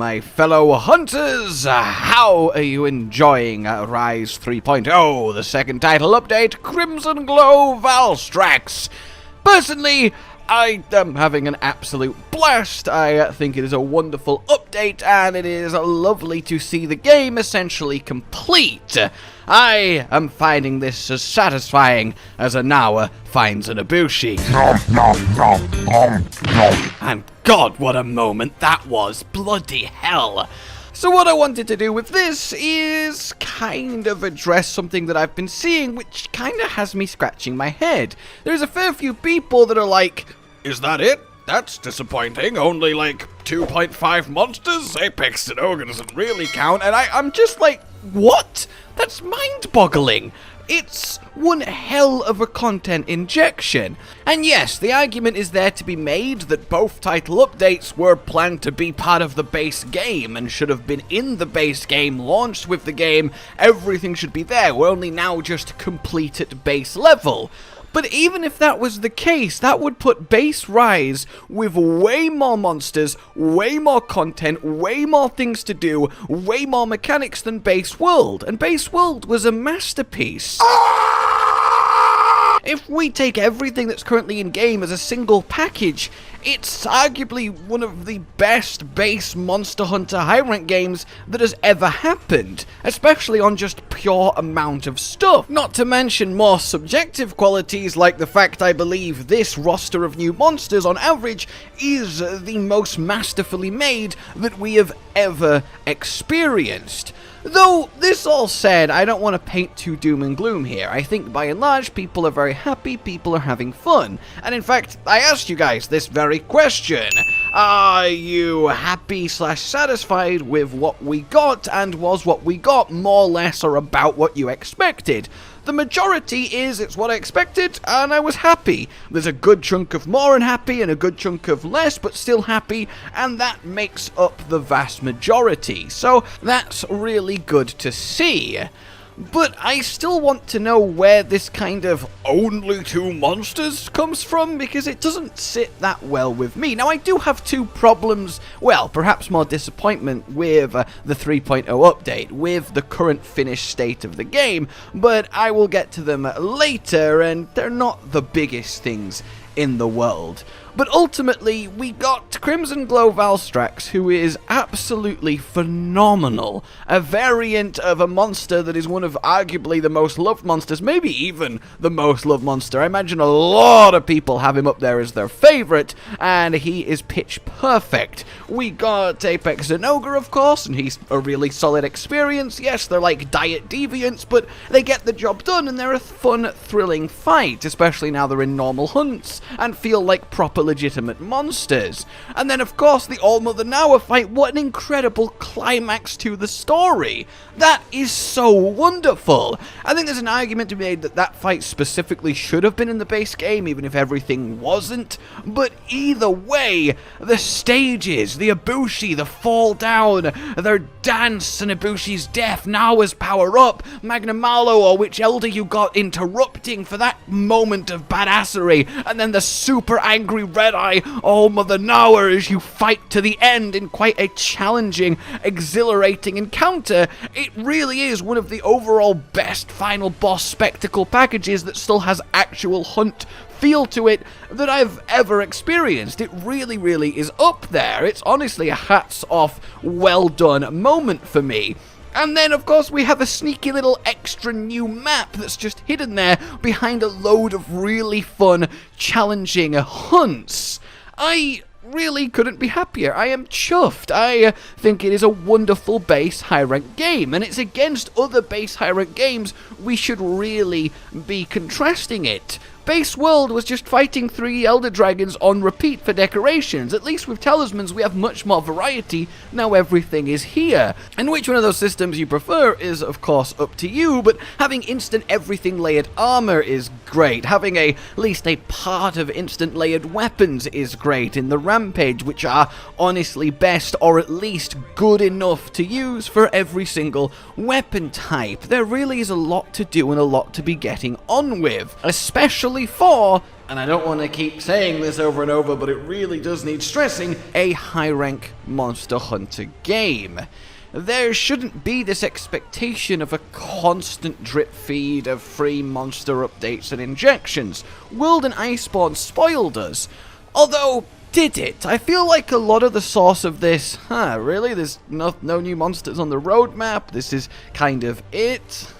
my fellow hunters. How are you enjoying Rise 3.0, the second title update, Crimson Glow Valstrax? Personally, I am having an absolute blast. I think it is a wonderful update, and it is lovely to see the game essentially complete. I am finding this as satisfying as a Nowa finds an Ibushi. And God, what a moment that was. Bloody hell. So what I wanted to do with this is kind of address something that I've been seeing, which kind of has me scratching my head. There's a fair few people that are like, is that it? That's disappointing. Only like 2.5 monsters? Apex Zinogre doesn't really count. And I'm just like, what? That's mind-boggling. It's one hell of a content injection. And yes, the argument is there to be made that both title updates were planned to be part of the base game and should have been in the base game, launched with the game, everything should be there. We're only now just complete at base level. But even if that was the case, that would put base Rise with way more monsters, way more content, way more things to do, way more mechanics than base World. And base World was a masterpiece. If we take everything that's currently in game as a single package, it's arguably one of the best base Monster Hunter high rank games that has ever happened, especially on just pure amount of stuff. Not to mention more subjective qualities like the fact I believe this roster of new monsters on average is the most masterfully made that we have ever experienced. Though, this all said, I don't want to paint too doom and gloom here. I think by and large, people are very happy, people are having fun. And in fact, I asked you guys this very question. Are you happy / satisfied with what we got, and was what we got more or less or about what you expected? The majority is, it's what I expected, and I was happy. There's a good chunk of more unhappy and a good chunk of less, but still happy, and that makes up the vast majority. So that's really good to see. But I still want to know where this kind of only 2 monsters comes from, because it doesn't sit that well with me. Now, I do have 2 problems, well, perhaps more disappointment with the 3.0 update, with the current finished state of the game, but I will get to them later, and they're not the biggest things in the world. But ultimately, we got Crimson Glow Valstrax, who is absolutely phenomenal. A variant of a monster that is one of arguably the most loved monsters, maybe even the most loved monster. I imagine a lot of people have him up there as their favorite, and he is pitch perfect. We got Apex Zinogre, of course, and he's a really solid experience. Yes, they're like diet deviants, but they get the job done, and they're a fun, thrilling fight, especially now they're in normal hunts, and feel like proper legitimate monsters. And then of course the Allmother Nowa fight, what an incredible climax to the story. That is so wonderful. I think there's an argument to be made that that fight specifically should have been in the base game, even if everything wasn't. But either way, the stages, the Ibushi, the fall down, their dance and Ibushi's death, Nawa's power up, Magnamalo or which elder you got interrupting for that moment of badassery, and then the super angry red-eye Allmother Nowa as you fight to the end in quite a challenging, exhilarating encounter. It really is one of the overall best final boss spectacle packages that still has actual hunt feel to it that I've ever experienced. It really, really is up there. It's honestly a hats off, well done moment for me. And then, of course, we have a sneaky little extra new map that's just hidden there behind a load of really fun, challenging hunts. I really couldn't be happier. I am chuffed. I think it is a wonderful base high-rank game, and it's against other base high-rank games we should really be contrasting it. Base World was just fighting 3 Elder Dragons on repeat for decorations. At least with Talismans we have much more variety, now everything is here. And which one of those systems you prefer is of course up to you, but having instant everything layered armor is great. Having at least a part of instant layered weapons is great in the Rampage, which are honestly best or at least good enough to use for every single weapon type. There really is a lot to do and a lot to be getting on with, especially purely for, and I don't want to keep saying this over and over, but it really does need stressing, a high-rank Monster Hunter game. There shouldn't be this expectation of a constant drip feed of free monster updates and injections. World and Iceborne spoiled us. Although, did it? I feel like a lot of the source of this, really? There's no new monsters on the roadmap? This is kind of it?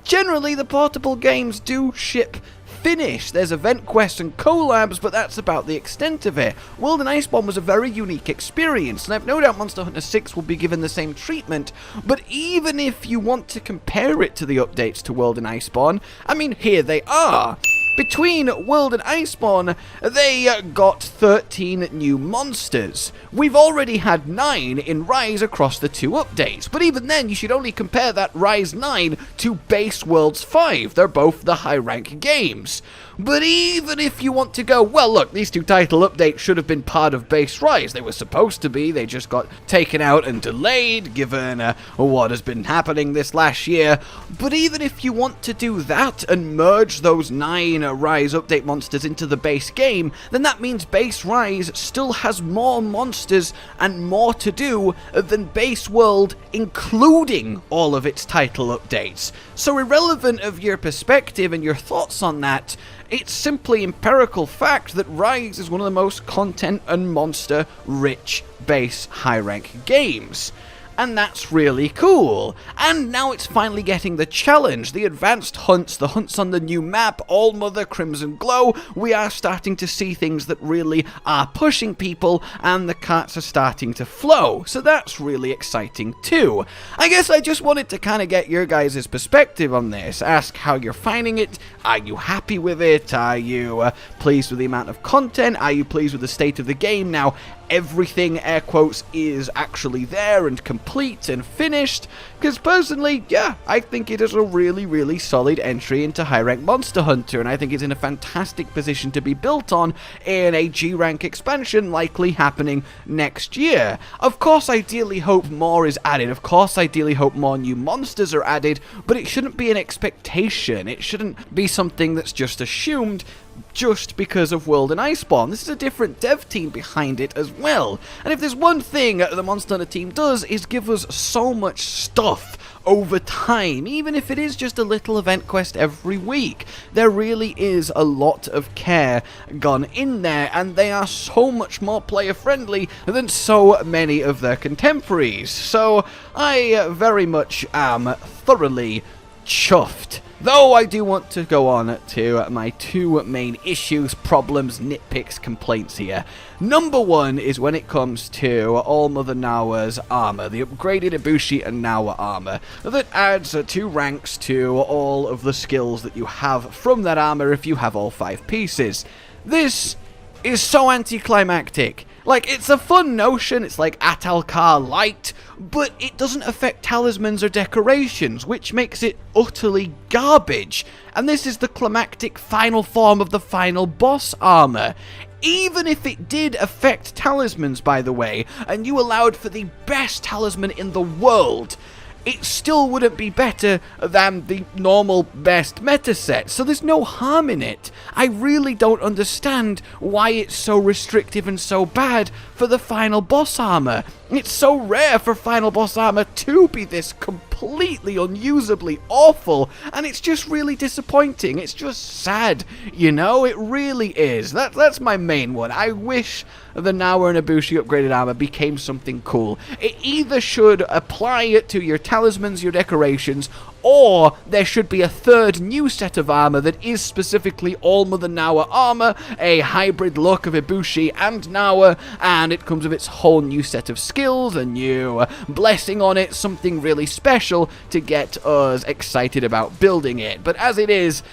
Generally, the portable games do ship finish. There's event quests and collabs, but that's about the extent of it. World and Iceborne was a very unique experience, and I've no doubt Monster Hunter 6 will be given the same treatment, but even if you want to compare it to the updates to World and Iceborne, I mean, here they are. Between World and Iceborne, they got 13 new monsters. We've already had 9 in Rise across the 2 updates, but even then you should only compare that Rise 9 to base Worlds 5. They're both the high-rank games. But even if you want to go, well look, these 2 title updates should have been part of base Rise. They were supposed to be, they just got taken out and delayed, given what has been happening this last year. But even if you want to do that and merge those 9 Rise update monsters into the base game, then that means base Rise still has more monsters and more to do than base World, including all of its title updates. So irrelevant of your perspective and your thoughts on that, it's simply empirical fact that Rise is one of the most content and monster-rich base high-rank games. And that's really cool. And now it's finally getting the challenge, the advanced hunts, the hunts on the new map, Allmother, Crimson Glow. We are starting to see things that really are pushing people, and the carts are starting to flow. So that's really exciting too. I guess I just wanted to kind of get your guys' perspective on this, ask how you're finding it. Are you happy with it? Are you pleased with the amount of content? Are you pleased with the state of the game? Now, everything, air quotes, is actually there and complete and finished, because personally, yeah, I think it is a really, really solid entry into high-rank Monster Hunter, and I think it's in a fantastic position to be built on in a G-rank expansion likely happening next year. Of course, ideally hope more is added, of course, ideally hope more new monsters are added, but it shouldn't be an expectation, it shouldn't be something that's just assumed just because of World and Iceborne. This is a different dev team behind it as well. And if there's one thing the Monster Hunter team does is give us so much stuff over time, even if it is just a little event quest every week. There really is a lot of care gone in there, and they are so much more player friendly than so many of their contemporaries. So I very much am thoroughly chuffed. Though I do want to go on to my 2 main issues, problems, nitpicks, complaints here. Number 1 is when it comes to Allmother Nowa's armor, the upgraded Ibushi and Nowa armor, that adds 2 ranks to all of the skills that you have from that armor if you have all 5 pieces. This is so anticlimactic. Like, it's a fun notion, it's like Atalcar Light, but it doesn't affect talismans or decorations, which makes it utterly garbage. And this is the climactic final form of the final boss armor. Even if it did affect talismans, by the way, and you allowed for the best talisman in the world, it still wouldn't be better than the normal best meta set, so there's no harm in it. I really don't understand why it's so restrictive and so bad for the final boss armor. It's so rare for final boss armor to be this completely unusably awful, and it's just really disappointing. It's just sad, you know? It really is. That's my main one. I wish the Narwa and Ibushi upgraded armor became something cool. It either should apply it to your talismans, your decorations, or there should be a 3rd new set of armor that is specifically Allmother Nowa armor, a hybrid look of Ibushi and Nowa, and it comes with its whole new set of skills, a new blessing on it, something really special to get us excited about building it. But as it is,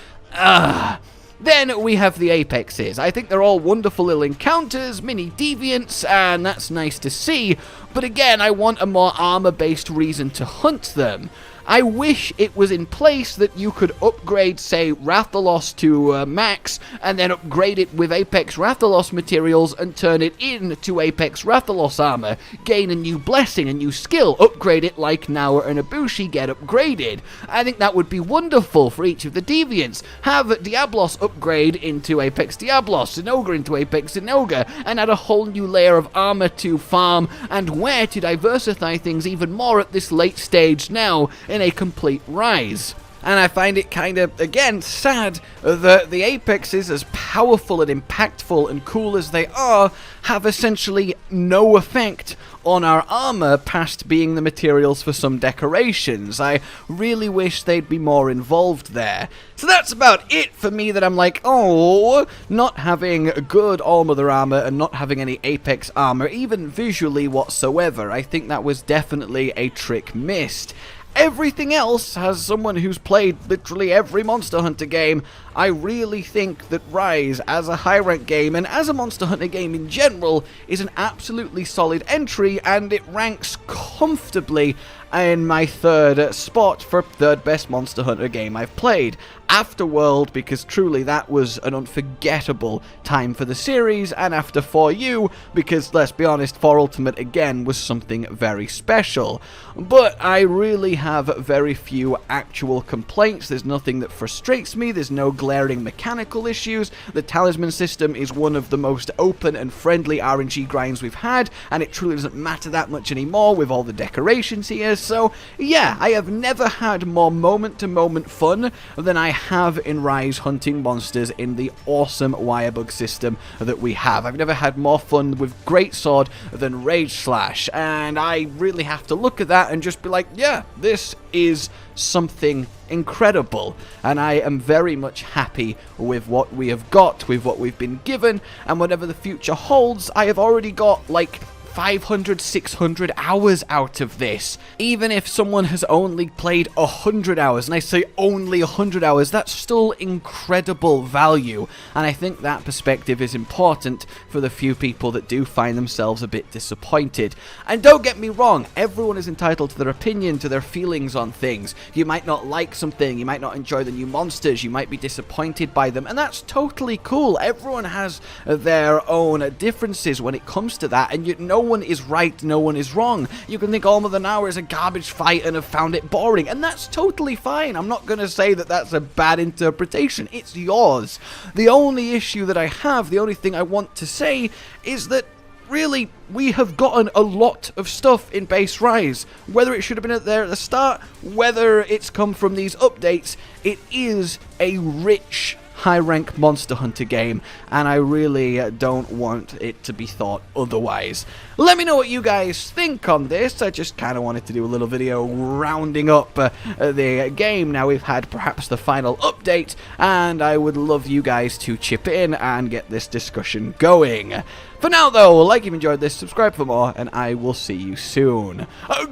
then we have the apexes. I think they're all wonderful little encounters, mini deviants, and that's nice to see, but again, I want a more armor-based reason to hunt them. I wish it was in place that you could upgrade, say, Rathalos to max, and then upgrade it with Apex Rathalos materials and turn it into Apex Rathalos armor, gain a new blessing, a new skill, upgrade it like Nowa and Ibushi get upgraded. I think that would be wonderful for each of the deviants. Have Diablos upgrade into Apex Diablos, Zinogre into Apex Zinogre, and add a whole new layer of armor to farm and wear to diversify things even more at this late stage now in a complete Rise. And I find it kind of, again, sad that the Apexes, as powerful and impactful and cool as they are, have essentially no effect on our armor past being the materials for some decorations. I really wish they'd be more involved there. So that's about it for me that I'm like, oh, not having good Allmother armor and not having any Apex armor, even visually whatsoever. I think that was definitely a trick missed. Everything else, as someone who's played literally every Monster Hunter game, I really think that Rise, as a high-rank game, and as a Monster Hunter game in general, is an absolutely solid entry, and it ranks comfortably in my third spot for third best Monster Hunter game I've played. Afterworld, because truly that was an unforgettable time for the series, and after For You, because let's be honest, For Ultimate again was something very special. But I really have very few actual complaints. There's nothing that frustrates me, there's no glaring mechanical issues. The talisman system is one of the most open and friendly RNG grinds we've had, and it truly doesn't matter that much anymore with all the decorations here. So yeah, I have never had more moment-to-moment fun than I have in Rise hunting monsters in the awesome wirebug system that we have. I've never had more fun with Greatsword than Rage Slash, and I really have to look at that and just be like, yeah, this is something incredible, and I am very much happy with what we have got, with what we've been given, and whatever the future holds. I have already got like 500, 600 hours out of this. Even if someone has only played 100 hours, and I say only 100 hours, that's still incredible value, and I think that perspective is important for the few people that do find themselves a bit disappointed. And don't get me wrong, everyone is entitled to their opinion, to their feelings on things. You might not like something, you might not enjoy the new monsters, you might be disappointed by them, and that's totally cool. Everyone has their own differences when it comes to that, and no one is right, no one is wrong. You can think Allmother now is a garbage fight and have found it boring, and that's totally fine. I'm not going to say that that's a bad interpretation. It's yours. The only issue that I have, the only thing I want to say, is that really, we have gotten a lot of stuff in base Rise. Whether it should have been there at the start, whether it's come from these updates, it is a rich high-rank Monster Hunter game, and I really don't want it to be thought otherwise. Let me know what you guys think on this. I just kind of wanted to do a little video rounding up the game. Now we've had perhaps the final update, and I would love you guys to chip in and get this discussion going. For now, though, like if you've enjoyed this, subscribe for more, and I will see you soon.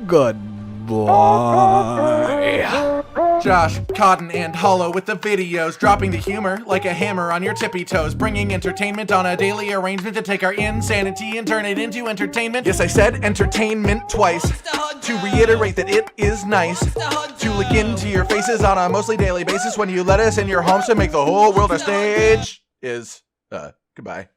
Goodbye. Josh, Cotton, and Hollow with the videos, dropping the humor like a hammer on your tippy toes, bringing entertainment on a daily arrangement to take our insanity and turn it into entertainment. Yes, I said entertainment twice, to reiterate that it is nice to look into your faces on a mostly daily basis when you let us in your homes to make the whole world a stage. Goodbye.